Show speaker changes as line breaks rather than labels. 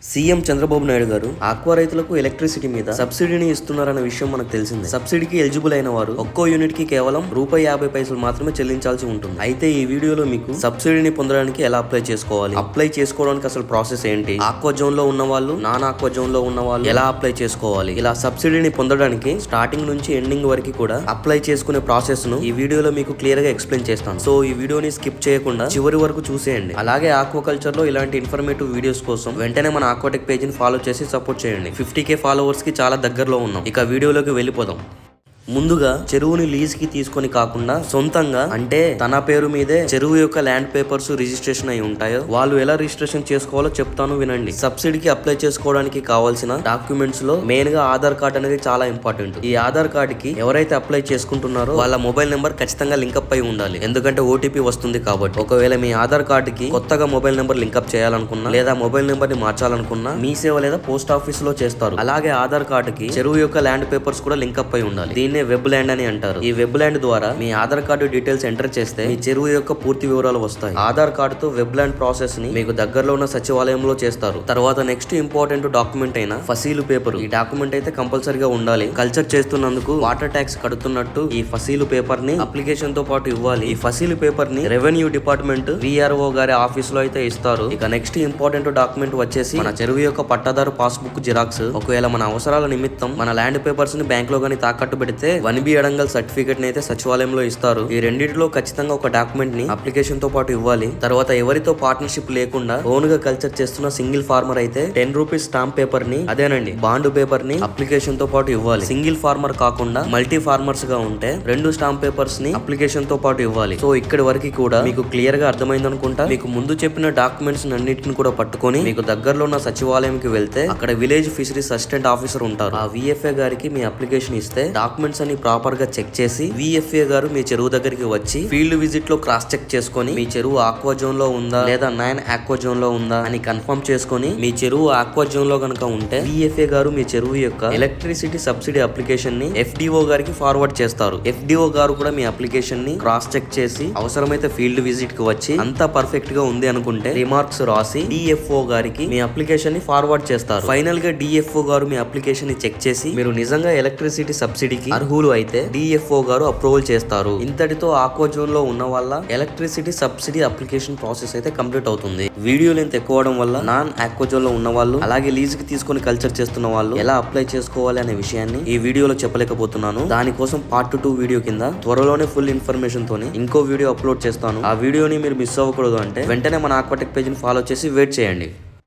CM Chandrababu Naidu గారు aqua రైతులకు electricity మీద సబ్సిడీని ఇస్తున్నారన్న విషయం మనకు తెలిసిందే. సబ్సిడీకి ఎలిజిబుల్ అయిన వారు ఒక్కో యూనిట్ కి కేవలం ₹50 మాత్రమే చెల్లించాల్సి ఉంటుంది. అయితే ఈ వీడియోలో మీకు సబ్సిడీని పొందడానికి ఎలా అప్లై చేసుకోవాలి, అప్లై చేసుకోవడానికి అసలు ప్రాసెస్ ఏంటి, ఆక్వా జోన్ లో ఉన్న వాళ్ళు, నాన్ ఆక్వా జోన్ లో ఉన్న వాళ్ళు ఎలా అప్లై చేసుకోవాలి, ఇలా సబ్సిడీని పొందడానికి స్టార్టింగ్ నుంచి ఎండింగ్ వరకు కూడా అప్లై చేసుకునే ప్రాసెస్ ను ఈ వీడియోలో మీకు క్లియర్ గా ఎక్స్ప్లెయిన్ చేస్తాను. సో ఈ వీడియోని స్కిప్ చేయకుండా చివరి వరకు చూసేయండి. అలాగే ఆక్వాకల్చర్ లో ఇలాంటి ఇన్ఫర్మేటివ్ వీడియోస్ కోసం వెంటనే మన ఆక్వాటెక్ పేజీని ఫాలో చేసి సపోర్ట్ చేయండి. 50K ఫాలోవర్స్ కి చాలా దగ్గరలో ఉన్నాం. ఇక వీడియోలోకి వెళ్ళిపోదాం. ముందుగా చెరువుని లీజ్ కి తీసుకొని కాకుండా సొంతంగా అంటే తన పేరు మీదే చెరువు యొక్క ల్యాండ్ పేపర్స్ రిజిస్ట్రేషన్ అయి ఉంటాయో వాళ్ళు ఎలా రిజిస్ట్రేషన్ చేసుకోవాలో చెప్తాను వినండి. సబ్సిడీకి అప్లై చేసుకోవడానికి కావాల్సిన డాక్యుమెంట్స్ లో మెయిన్ గా ఆధార్ కార్డ్ అనేది చాలా ఇంపార్టెంట్. ఈ ఆధార్ కార్డ్ కి ఎవరైతే అప్లై చేసుకుంటున్నారో వాళ్ళ మొబైల్ నెంబర్ ఖచ్చితంగా లింక్అప్ అయి ఉండాలి. ఎందుకంటే ఓటీపీ వస్తుంది కాబట్టి. ఒకవేళ మీ ఆధార్ కార్డ్ కి కొత్తగా మొబైల్ నెంబర్ లింక్అప్ చేయాలనుకున్నా లేదా మొబైల్ నెంబర్ ని మార్చాలనుకున్నా మీ సేవ లేదా పోస్ట్ ఆఫీస్ లో చేస్తారు. అలాగే ఆధార్ కార్డ్ కి చెరువు యొక్క ల్యాండ్ పేపర్స్ కూడా లింక్అప్ అయి ఉండాలి. దీన్ని వెబ్ ల్యాండ్ అని అంటారు. ఈ వెబ్ ల్యాండ్ ద్వారా మీ ఆధార్ కార్డు డీటెయిల్స్ ఎంటర్ చేస్తే మీ చెరువు యొక్క పూర్తి వివరాలు వస్తాయి. ఆధార్ కార్డు తో వెబ్ ల్యాండ్ ప్రాసెస్ ని మీకు దగ్గరలో ఉన్న సచివాలయంలో చేస్తారు. తర్వాత నెక్స్ట్ ఇంపార్టెంట్ డాక్యుమెంట్ అయిన ఫసీలు పేపర్. ఈ డాక్యుమెంట్ అయితే కంపల్సరీగా ఉండాలి. కల్చర్ చేస్తున్నందుకు వాటర్ ట్యాక్స్ కడుతున్నట్టు ఈ ఫసీలు పేపర్ ని అప్లికేషన్ తో పాటు ఇవ్వాలి. ఈ ఫసీలు పేపర్ ని రెవెన్యూ డిపార్ట్మెంట్ VRO గారి ఆఫీస్ లో అయితే ఇస్తారు. ఇక నెక్స్ట్ ఇంపార్టెంట్ డాక్యుమెంట్ వచ్చేసి మన చెరువు యొక్క పట్టాదారు పాస్బుక్ జిరాక్స్. ఒకవేళ మన అవసరాల నిమిత్తం మన ల్యాండ్ పేపర్స్ ని బ్యాంక్ లో గానీ తాకట్టు పెడితే 1B అడంగల్ సర్టిఫికేట్ ని అయితే సచివాలయంలో ఇస్తారు. ఈ రెండింటిలో ఖచ్చితంగా ఒక డాక్యుమెంట్ ని అప్లికేషన్ తో పాటు ఇవ్వాలి. తర్వాత ఎవరితో పార్ట్నర్షిప్ లేకుండా ఓన్ గా కల్చర్ చేస్తున్న సింగిల్ ఫార్మర్ అయితే ₹10 స్టాంప్ పేపర్ ని అదేనండి బాండ్ పేపర్ ని అప్లికేషన్ తో పాటు ఇవ్వాలి. సింగిల్ ఫార్మర్ కాకుండా మల్టీ ఫార్మర్స్ గా ఉంటే 2 స్టాంప్ పేపర్స్ ని అప్లికేషన్ తో పాటు ఇవ్వాలి. సో ఇక్కడి వరకు కూడా మీకు క్లియర్ గా అర్థమైంది అనుకుంటా. మీకు ముందు చెప్పిన డాక్యుమెంట్స్ అన్నిటిని కూడా పట్టుకొని మీకు దగ్గరలో ఉన్న సచివాలయంకి వెళ్తే అక్కడ విలేజ్ ఫిషరీస్ అసిస్టెంట్ ఆఫీసర్ ఉంటారు. ఆ VFA గారికి మీ అప్లికేషన్ ఇస్తే డాక్యుమెంట్స్ అని ప్రాపర్ గా చెక్ చేసి VFA గారు మీ చెరువు దగ్గరికి వచ్చి ఫీల్డ్ విజిట్ లో క్రాస్ చెక్ చేసుకొని మీ చెరువు ఆక్వా జోన్ లో ఉందా లేదా నాన్ ఆక్వా జోన్ లో ఉందా అని కన్ఫర్మ్ చేసుకొని మీ చెరువు ఆక్వా జోన్ లో కనుక ఉంటే VFA గారు మీ చెరువు యొక్క ఎలక్ట్రిసిటీ సబ్సిడీ అప్లికేషన్ ని FDO గారికి ఫార్వర్డ్ చేస్తారు. FDO గారు కూడా మీ అప్లికేషన్ ని క్రాస్ చెక్ చేసి అవసరమైతే ఫీల్డ్ విజిట్ కి వచ్చి అంతా పర్ఫెక్ట్ గా ఉంది అనుకుంటే రిమార్క్స్ రాసి DFO గారికి మీ అప్లికేషన్ ని ఫార్వర్డ్ చేస్తారు. ఫైనల్ గా DFO గారు మీ అప్లికేషన్ ని చెక్ చేసి మీరు నిజంగా ఎలక్ట్రిసిటీ సబ్సిడీకి అర్హులు అయితే DFO గారు అప్రూవల్ చేస్తారు. ఇంతటితో ఆక్వా జోన్ లో ఉన్న వాళ్ళ ఎలక్ట్రిసిటీ సబ్సిడీ అప్లికేషన్ ప్రాసెస్ అయితే కంప్లీట్ అవుతుంది. వీడియో లెంత్ ఎక్కువ అవడం వల్ల నాన్ ఆక్వా జోన్ లో ఉన్న వాళ్ళు అలాగే లీజ్ కి తీసుకొని కల్చర్ చేస్తున్న వాళ్ళు ఎలా అప్లై చేసుకోవాలి అనే విషయాన్ని ఈ వీడియోలో చెప్పలేకపోతున్నాను. దానికోసం పార్ట్ 2 వీడియో కింద త్వరలోనే ఫుల్ ఇన్ఫర్మేషన్ తోని ఇంకో వీడియో అప్లోడ్ చేస్తాను. ఆ వీడియోని మీరు మిస్ అవ్వకూడదు అంటే వెంటనే మన ఆక్వాటెక్ పేజ్ ని ఫాలో చేసి వెయిట్ చేయండి.